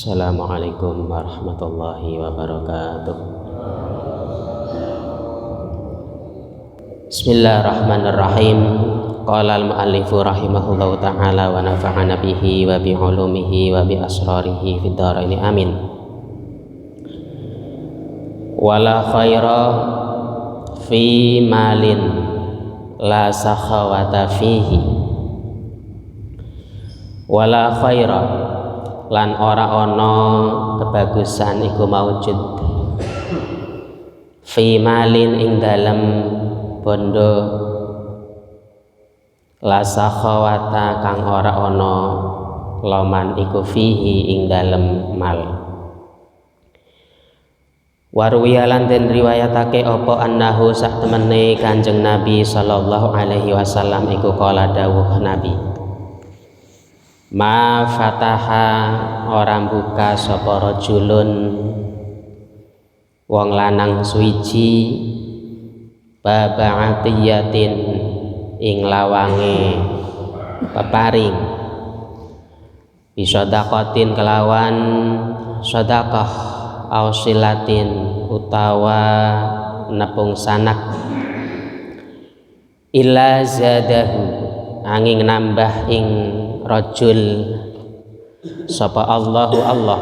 Assalamualaikum warahmatullahi wabarakatuh. Bismillahirrahmanirrahim. Qala al-muallifu rahimahullahu ta'ala wa nafa'ana bihi wa bi ulumihi wa bi asrarihi fid dharain amin. Wala khaira fi malin la sakhawata fihi. Wala khaira lan ora ana kebagusan iku maujud fi malin ing dalem bondo la sakhawata kang ora ana loman iku fihi ing dalem mal. Warwiyalan den riwayatake apa annahu sak temene Kanjeng Nabi sallallahu alaihi wasallam iku kala dawuh Nabi, ma fataha orang buka sapa rajulun wong lanang suwiji baba atiyatin ing lawange peparing bisadaqatin kelawan sedekah ausilatin utawa nepung sanak illa zadahu angin nambah ing rajul sapa Allahu Allah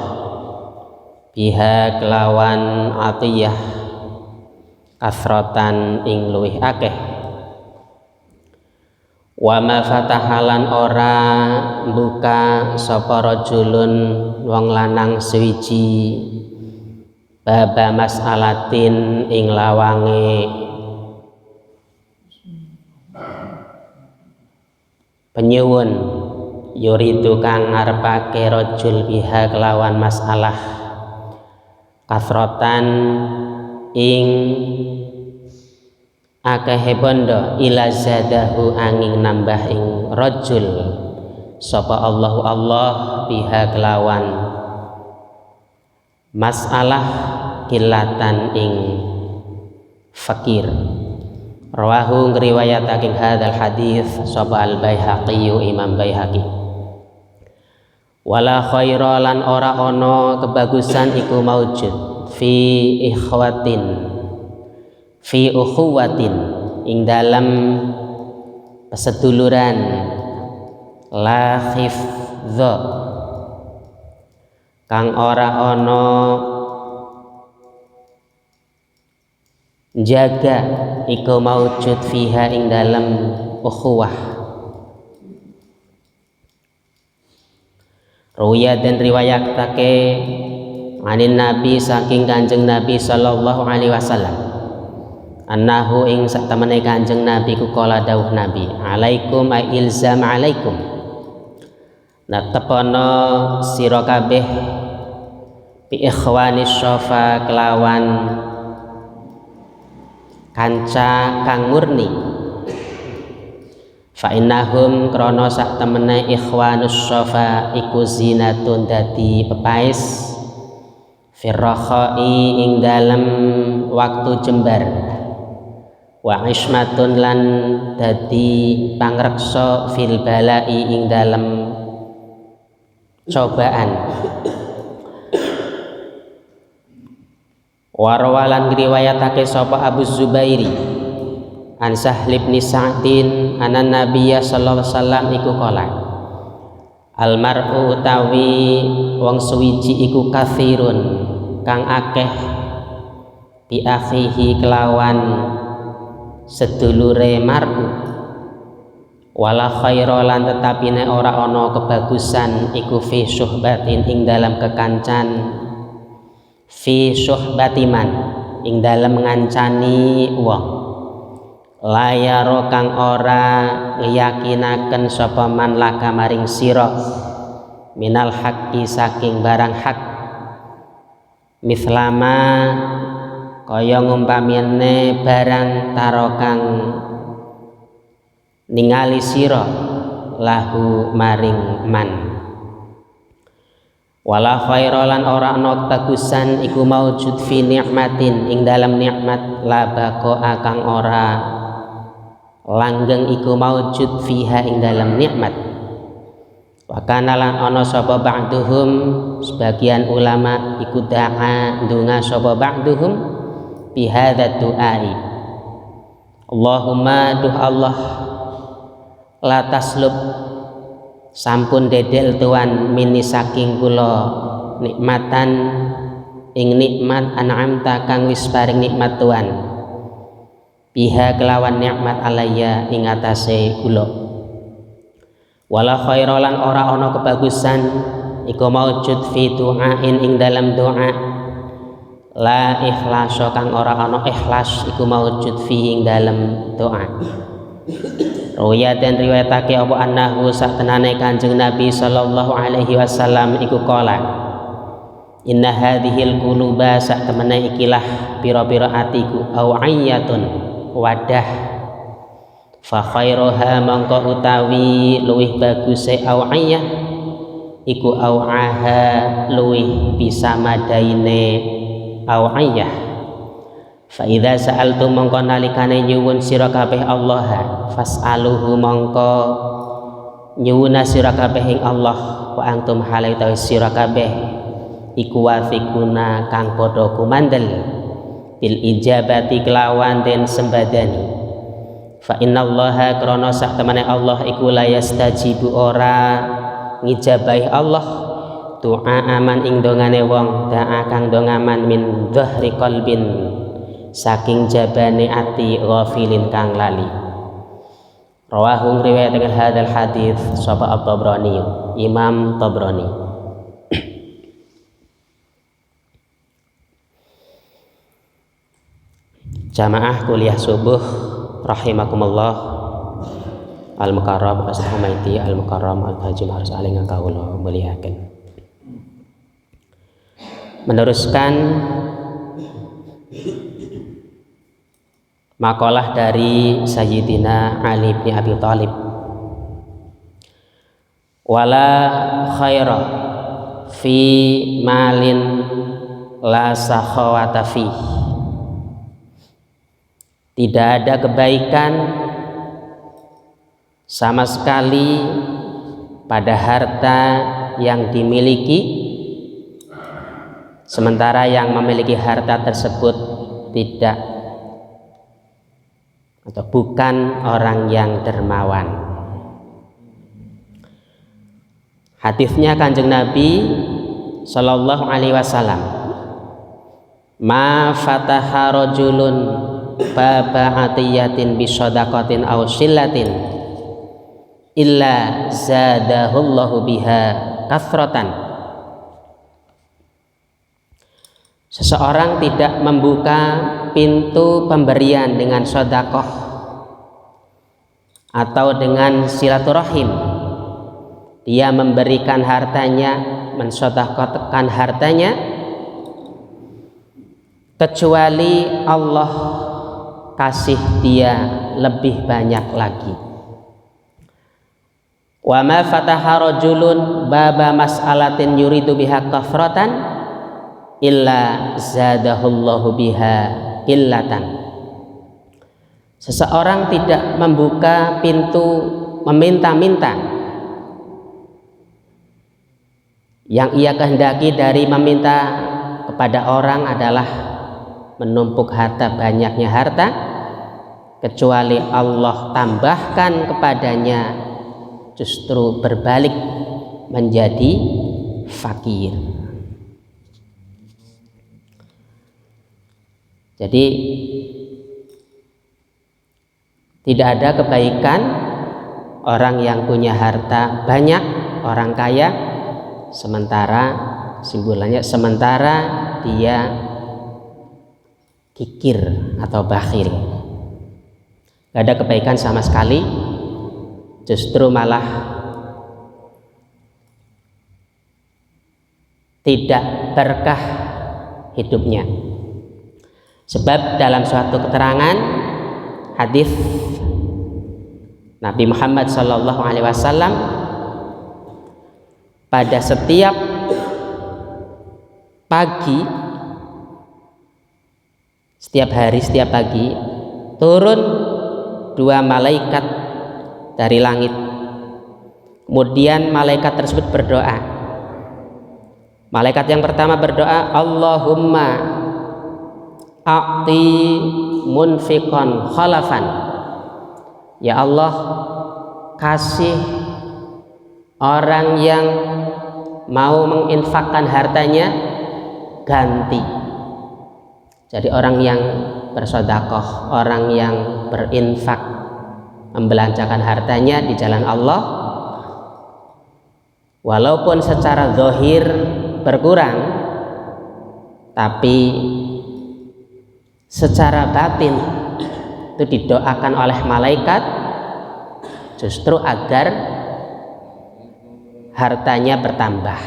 biha kelawan atiyah kasrotan ing luwih akeh. Wa ma fatahalan ora buka sapa rajulun wong lanang suwiji baba mas'alatin ing lawange penyuwun yuridu kang ngarepake rajul biha kelawan masalah kasrotan ing akehe bondo ila zadahu angin nambah ing rajul sapa Allahu Allah biha kelawan masalah kilatan ing fakir. Rawahu ngriwayataking hadzal hadis sapa al-Baihaqi Imam Baihaqi. Wala khaira lan ora ana kebagusan iku maujud fi ikhwatin fi ukhuwatin ing dalam peseduluran la khifdha kang ora ana jaga iku maujud fiha ing dalam ukhuwah. Ruya dan riwayatake anin Nabi saking Kanjeng Nabi sallallahu alaihi wasallam annahu ing sak temene Kanjeng Nabi ku kala dawuh Nabi alaikum ay ilzam alaikum natepono sira kabeh bi ikhwanis syafa kelawan kanca kang murni fa innahum krana sak temene ikhwanus syafa iku zinatun dadi pepaes firrakhai ing dalem waktu jembar wa ismatun lan dadi pangreksa fil balai ing dalem cobaan. Warwalan riwayatake sapa Abu Zubairi an Sahl bin Sa'din anan Nabiyya sallallahu alaihi wasallam iku kala al mar'u utawi wong suwiji iku kathirun kang akeh bi akhihi kelawan sedulure mar'u wala khaira lan tetapine ora ana kebagusan iku fi syuhbatin ing dalam kekancan fi syuhbatiman ing dalam ngancani wong layaro kang ora ngiyakinaken sapa man laka maring sira minal haqqi saking barang hak mislama kaya ngumpamine barang taro kang ningali sira lahu maring man. Wala khairalan ora ana bagusan iku maujud fi nikmatin ing dalam nikmat la baqa kang ora langgeng iku maujud fiha ing dalam nikmat Wa kana lan ana sapa ba'duhum sebagian ulama iku da'a ndonga sapa ba'duhum bi hadzal du'ai. Allahumma duh Allah la taslub sampun dedel tuan mini saking kula nikmatan ing nikmat an'amta kang wis paring nikmat tuan biha kelawan nikmat alayya ing atase kula. Wala khairalan ora ana kebagusan iku maujud fi du'ain ing dalam doa la ikhlas kang ora ana ikhlas iku maujud fi ing dalam doa. Ruya dan riwayatake apa annahu satenane Kanjeng Nabi sallallahu alaihi wasallam iku qala inna hadhil quluba satemene ikilah pira-pira atiku au ayyatun wadah fa khairuha mangko utawi luwih baguse aw'iyah iku aw'aha luwih bisa madaine aw'iyah. Fa idza sa'altum mangko nalikane nyuwun sira kabeh Allah fas'aluhu mangko nyuwuna sira kabeh ing Allah wa antum halai tawi sira kabeh iku wafiquna kang padha kumandel bil ijabati kelawan den sembadani. Fa innallaha krana sak temene Allah iku la yastajibu ora ngijabahi Allah doa aman ing dongane wong da'a kang dongaman min dhahri qalbin saking jabane ati ghafilin kang lali. Rawahu riwayat dengan hadal hadis sapa At-Tabrani Imam Tabrani. Jamaah kuliah subuh rahimakumullah al-mukarram as-humaiti al-mukarram al-hajim harus aling kawula muliaken. Meneruskan makalah dari Sayyidina Ali bin Abi Thalib. Wala khaira fi malin la sakhawata fi. Tidak ada kebaikan sama sekali pada harta yang dimiliki sementara yang memiliki harta tersebut tidak atau bukan orang yang dermawan. Hadisnya Kanjeng Nabi sallallahu alaihi wasallam, ma fataha rajulun baba atiyatin bi shadaqatin aw sillatin illa zadahullahu biha kathratan. Seseorang tidak membuka pintu pemberian dengan sedekah atau dengan silaturahim. Dia memberikan hartanya, mensedekahkan hartanya, kecuali Allah kasih dia lebih banyak lagi. Wa ma fataha rajulun baba mas'alatin yuridu biha kafratan illa zadahullahu biha illatan. Seseorang tidak membuka pintu meminta-minta yang ia kehendaki dari meminta kepada orang adalah menumpuk harta, banyaknya harta, kecuali Allah tambahkan kepadanya justru berbalik menjadi fakir. Jadi tidak ada kebaikan orang yang punya harta banyak, orang kaya, sementara simbolannya sementara dia kikir atau bakhil. Gak ada kebaikan sama sekali, justru malah tidak berkah hidupnya. Sebab dalam suatu keterangan hadis Nabi Muhammad SAW, pada setiap pagi, setiap hari, setiap pagi turun 2 malaikat dari langit, Kemudian malaikat tersebut berdoa. Malaikat yang pertama berdoa, Allahumma a'ti munfiqan khalafan. Ya Allah, kasih orang yang mau menginfakkan hartanya ganti. Jadi orang yang bersedekah, orang yang berinfak, membelanjakan hartanya di jalan Allah, walaupun secara zahir berkurang, tapi secara batin itu didoakan oleh malaikat justru agar hartanya bertambah.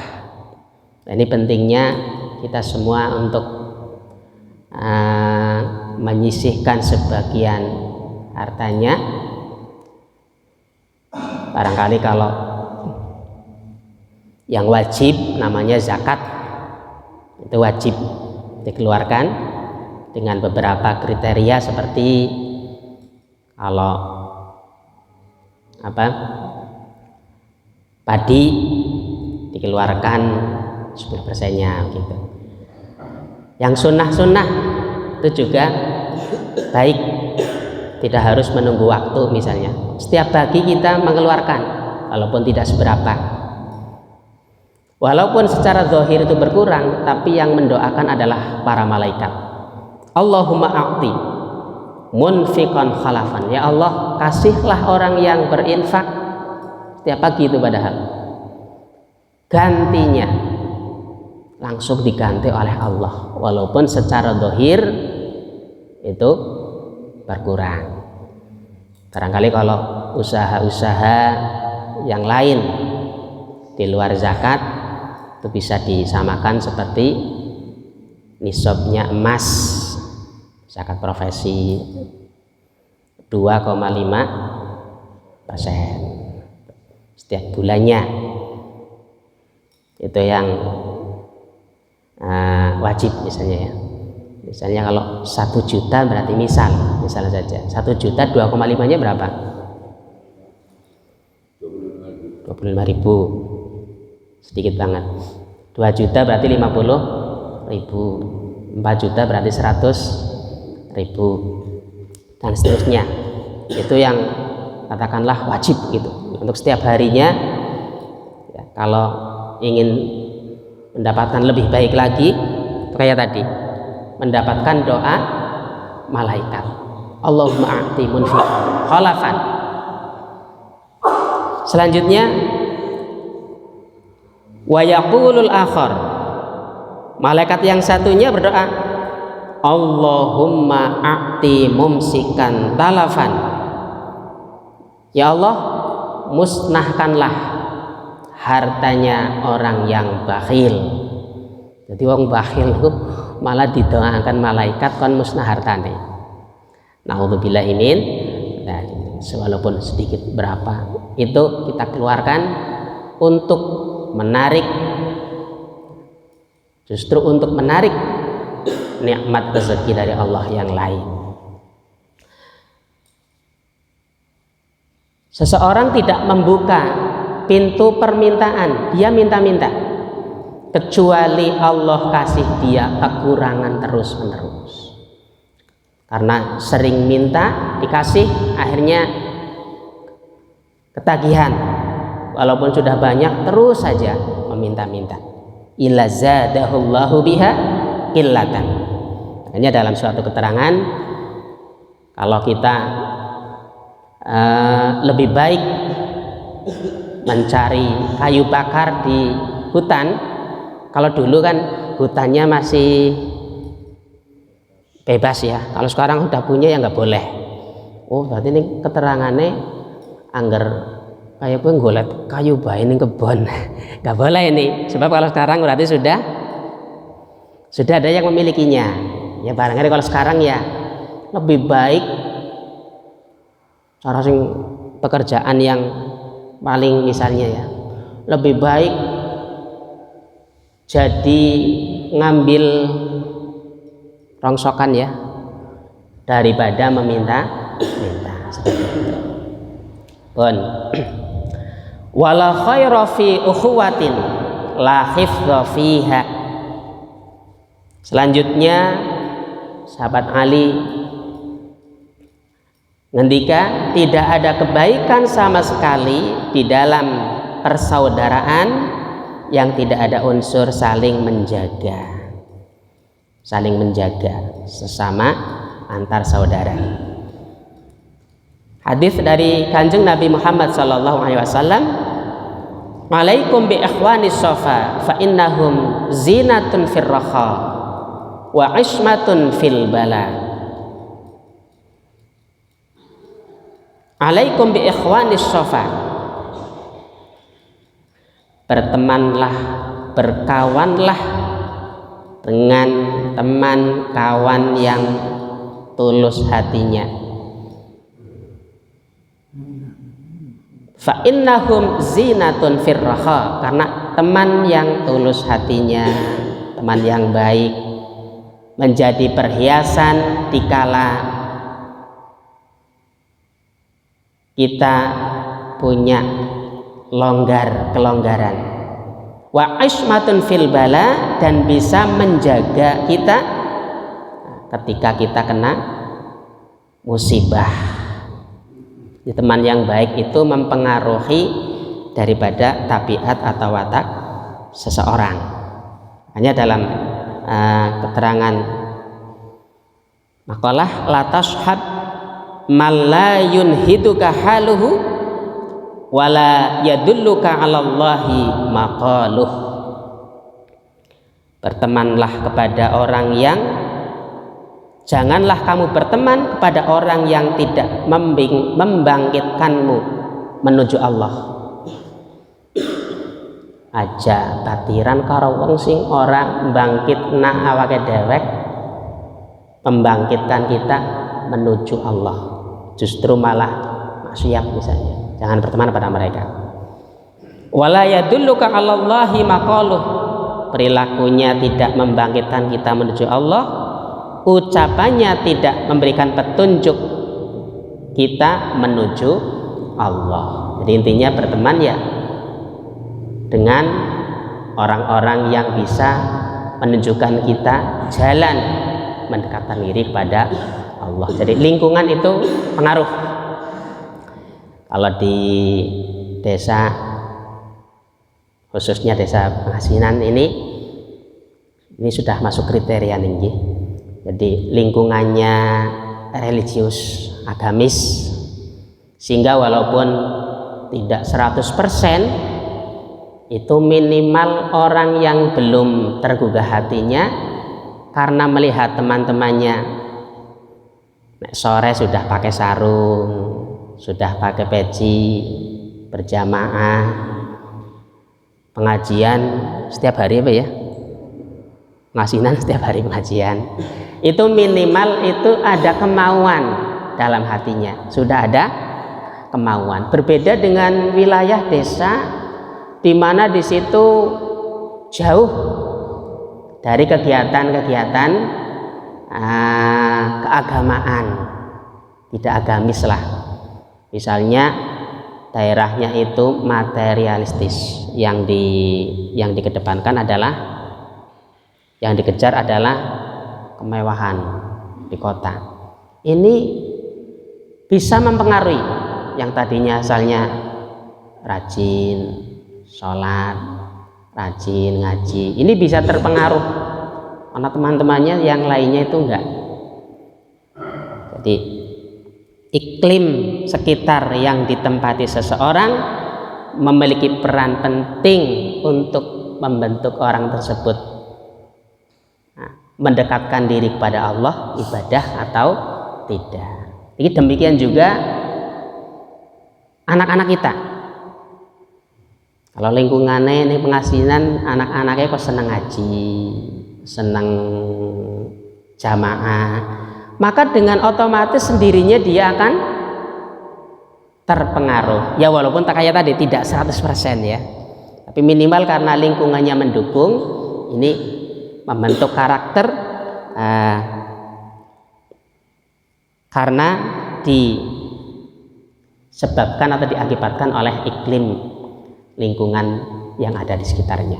Nah, ini pentingnya kita semua untuk menyisihkan sebagian hartanya. Barangkali kalau yang wajib namanya zakat, itu wajib dikeluarkan dengan beberapa kriteria, seperti kalau padi dikeluarkan 10%-nya gitu. Yang sunnah-sunnah itu juga baik, tidak harus menunggu waktu. Misalnya setiap pagi kita mengeluarkan walaupun tidak seberapa, walaupun secara zahir itu berkurang, tapi yang mendoakan adalah para malaikat. Allahumma a'ti munfiqan khalafan. Ya Allah, kasihlah orang yang berinfak setiap pagi itu, padahal gantinya langsung diganti oleh Allah, walaupun secara zahir itu berkurang. Barangkali kalau usaha-usaha yang lain di luar zakat itu bisa disamakan seperti nisabnya emas, zakat profesi 2,5% setiap bulannya, itu yang wajib misalnya ya. Misalnya kalau 1 juta berarti misal saja 1 juta 2,5-nya berapa? 25.000, sedikit banget. 2 juta berarti 50.000, 4 juta berarti 100.000, dan seterusnya. Itu yang katakanlah wajib gitu untuk setiap harinya ya. Kalau ingin mendapatkan lebih baik lagi, kayak tadi, mendapatkan doa malaikat, Allahumma a'ti munfiqan khalafan. Selanjutnya, wa yaqulul akhar, malaikat yang satunya berdoa, Allahumma a'ti mumsikan talafan. Ya Allah, musnahkanlah hartanya orang yang bakhil. Jadi orang bakhil itu malah didoakan malaikat kon musnah hartane. Naudzubillahi min. Nah, walaupun sedikit berapa itu kita keluarkan untuk menarik, justru untuk menarik nikmat rezeki dari Allah yang lain. Seseorang tidak membuka pintu permintaan, dia minta-minta, kecuali Allah kasih dia kekurangan terus-menerus. Karena sering minta dikasih, akhirnya ketagihan, walaupun sudah banyak terus saja meminta-minta. Illa zadahullahu biha illatan. Hanya dalam suatu keterangan, kalau kita lebih baik mencari kayu bakar di hutan. Kalau dulu kan hutannya masih bebas ya, kalau sekarang udah punya ya nggak boleh. Oh, berarti ini keterangannya angger kayak gue ngolet kayu bae ning kebon. Nggak boleh ini, sebab kalau sekarang berarti sudah ada yang memilikinya. Ya barangkali kalau sekarang ya lebih baik cara sing pekerjaan yang paling misalnya ya, lebih baik jadi ngambil rongsokan ya daripada meminta seperti itu. Pun Wala khaira fi ukhuwatin la hifdha fiha. Selanjutnya sahabat Ali ngendika, tidak ada kebaikan sama sekali di dalam persaudaraan yang tidak ada unsur saling menjaga sesama antar saudara. Hadis dari Kanjeng Nabi Muhammad sallallahu alaihi wasallam, "Alaikum bi ikhwanis safa fa innahum zinatun fir raha wa ismatun fil bala." Alaikum bi ikhwanis safa. Bertemanlah, berkawanlah dengan teman kawan yang tulus hatinya. Fa innahum zinatun fir raha, karena teman yang tulus hatinya, teman yang baik, menjadi perhiasan dikala kita punya kelonggaran. Wa ismatun fil bala, dan bisa menjaga kita ketika kita kena musibah. Teman yang baik itu mempengaruhi daripada tabiat atau watak seseorang. Hanya dalam keterangan makalah, la tashhab man la yunhiduka haluhu wala yadulluka 'alallahi maqaluh. Bertemanlah kepada orang yang janganlah kamu berteman kepada orang yang tidak membangkitkanmu menuju Allah. Aja batiran karo wong sing ora mbangkitna awake dhewek, membangkitkan kita menuju Allah, justru malah maksiat misalnya. Jangan berteman pada mereka. Wala yadulluka 'alallahi maqaluh. Perilakunya tidak membangkitkan kita menuju Allah, ucapannya tidak memberikan petunjuk kita menuju Allah. Jadi intinya berteman ya dengan orang-orang yang bisa menunjukkan kita jalan mendekatkan diri kepada Allah. Jadi lingkungan itu pengaruh. Kalau di desa, khususnya desa Pengasinan ini sudah masuk kriteria tinggi. Jadi lingkungannya religius, agamis, sehingga walaupun tidak 100%, itu minimal orang yang belum tergugah hatinya karena melihat teman-temannya sore sudah pakai sarung, sudah pakai peci, berjamaah, pengajian setiap hari apa ya? Ngasinan setiap hari pengajian. Itu minimal itu ada kemauan dalam hatinya, sudah ada kemauan. Berbeda dengan wilayah desa di mana di situ jauh dari kegiatan-kegiatan keagamaan, tidak agamis lah. Misalnya daerahnya itu materialistis, yang dikedepankan adalah, yang dikejar adalah kemewahan di kota. Ini bisa mempengaruhi yang tadinya asalnya rajin sholat, rajin ngaji. Ini bisa terpengaruh karena teman-temannya yang lainnya itu enggak. Jadi iklim sekitar yang ditempati seseorang memiliki peran penting untuk membentuk orang tersebut mendekatkan diri kepada Allah, ibadah atau tidak. Jadi demikian juga anak-anak kita. Kalau lingkungannya ini Pengasinan, anak-anaknya kok senang ngaji, senang jamaah, maka dengan otomatis sendirinya dia akan terpengaruh. Ya walaupun tak kayak tadi tidak 100% ya, tapi minimal karena lingkungannya mendukung, ini membentuk karakter karena disebabkan atau diakibatkan oleh iklim lingkungan yang ada di sekitarnya.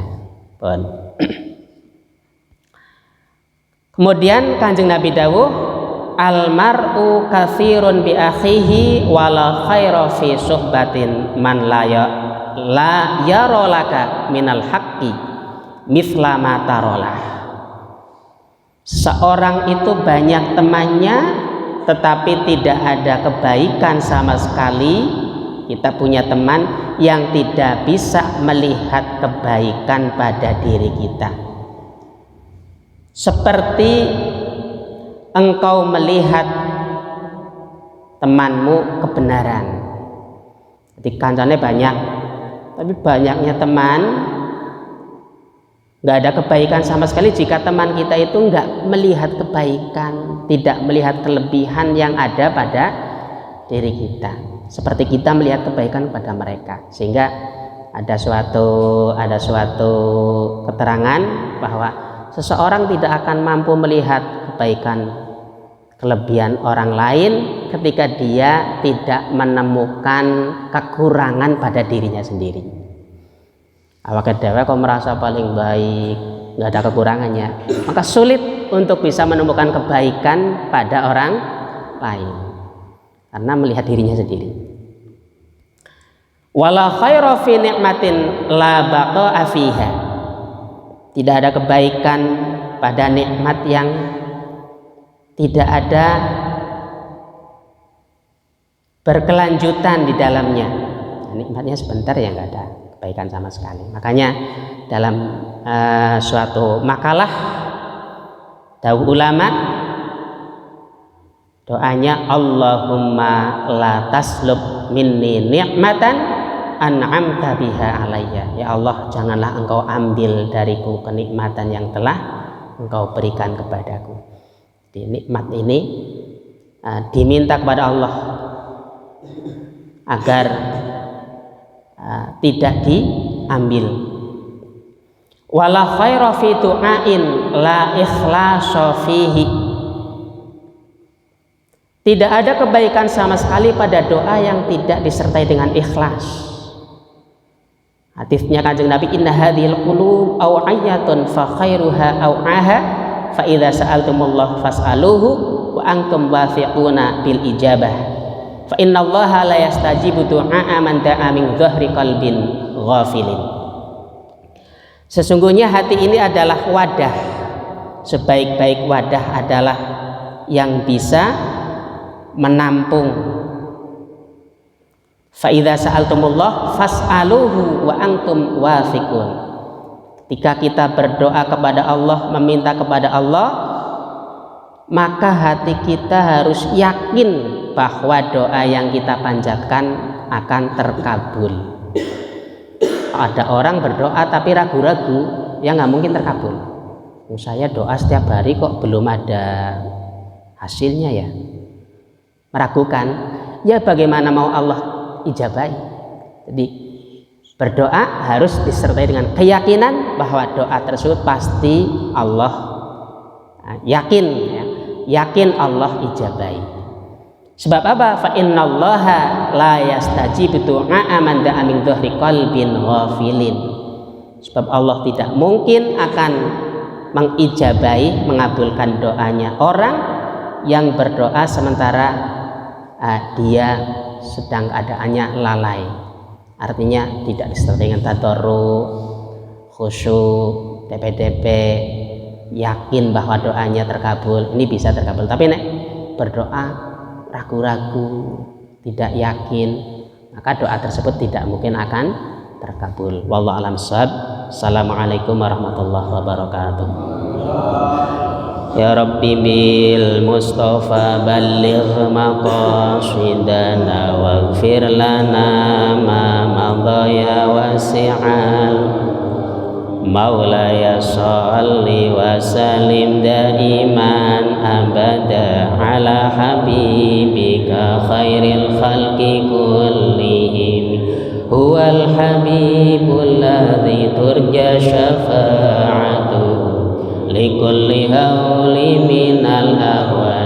Kemudian Kanjeng Nabi dawuh, almar'u katsirun bi akhihi wala khaira fi suhbatin man la yara laka minal haqqi mithla ma tarolah. Seorang itu banyak temannya tetapi tidak ada kebaikan sama sekali. Kita punya teman yang tidak bisa melihat kebaikan pada diri kita, seperti engkau melihat temanmu kebenaran. Jadi kancane banyak, tapi banyaknya teman nggak ada kebaikan sama sekali. Jika teman kita itu nggak melihat kebaikan, tidak melihat kelebihan yang ada pada diri kita, seperti kita melihat kebaikan pada mereka. Sehingga ada suatu keterangan bahwa seseorang tidak akan mampu melihat kebaikan, kelebihan orang lain ketika dia tidak menemukan kekurangan pada dirinya sendiri. Awake dhewe kok merasa paling baik, nggak ada kekurangannya, maka sulit untuk bisa menemukan kebaikan pada orang lain karena melihat dirinya sendiri. Wala khaira fi ni'matin la baqa'a fiha. Tidak ada kebaikan pada nikmat yang tidak ada berkelanjutan di dalamnya. Nikmatnya sebentar ya nggak ada kebaikan sama sekali. Makanya dalam suatu makalah dawuh ulama, doanya Allahumma la taslub minni ni'matan an'amta biha alayya. Ya Allah, janganlah engkau ambil dariku kenikmatan yang telah engkau berikan kepadaku. Jadi nikmat ini diminta kepada Allah agar tidak diambil. Wala khaira fi du'ain la ikhlasa fihi. Tidak ada kebaikan sama sekali pada doa yang tidak disertai dengan ikhlas. Hadisnya Kanjeng Nabi, inna hadhil qulub aw'ayatun fa khairuha aw'aha fa idza sa'altumullah fas'aluhu wa antum wathiquna bil ijabah. Fa innallaha la yastajibu du'a man da'a min dhahri qalbin ghafilin. Sesungguhnya hati ini adalah wadah. Sebaik-baik wadah adalah yang bisa menampung. Fa idza sa'altumullah fas'aluhu wa antum wathiqun. Ketika kita berdoa kepada Allah, meminta kepada Allah, maka hati kita harus yakin bahwa doa yang kita panjatkan akan terkabul. Ada orang berdoa tapi ragu-ragu, ya nggak mungkin terkabul. Saya doa setiap hari kok belum ada hasilnya ya. Meragukan, ya bagaimana mau Allah ijabahi. Jadi berdoa harus disertai dengan keyakinan bahwa doa tersebut pasti Allah yakin, ya, yakin Allah ijabahi. Sebab apa? Fa innallaha la yastajibu du'a man da'a min dhahri qalbin ghafilin. Sebab Allah tidak mungkin akan mengijabahi, mengabulkan doanya orang yang berdoa sementara dia sedang keadaannya lalai. Artinya tidak disertai dengan tadarru, khusyuk, TP-TP, yakin bahwa doanya terkabul. Ini bisa terkabul. Tapi nek berdoa ragu-ragu, tidak yakin, maka doa tersebut tidak mungkin akan terkabul. Wallahu a'lam bishawab. Assalamualaikum warahmatullahi wabarakatuh. Ya Rabbi bil Mustafa balligh maqasidana waghfir lana ma madha ya wasi'al. Maulaya sholli wa salim daiman abada ala habibika khairil khalqi kullihim huwal habibul ladzi turja syafa'atuhu likulli hauli minal ahwal.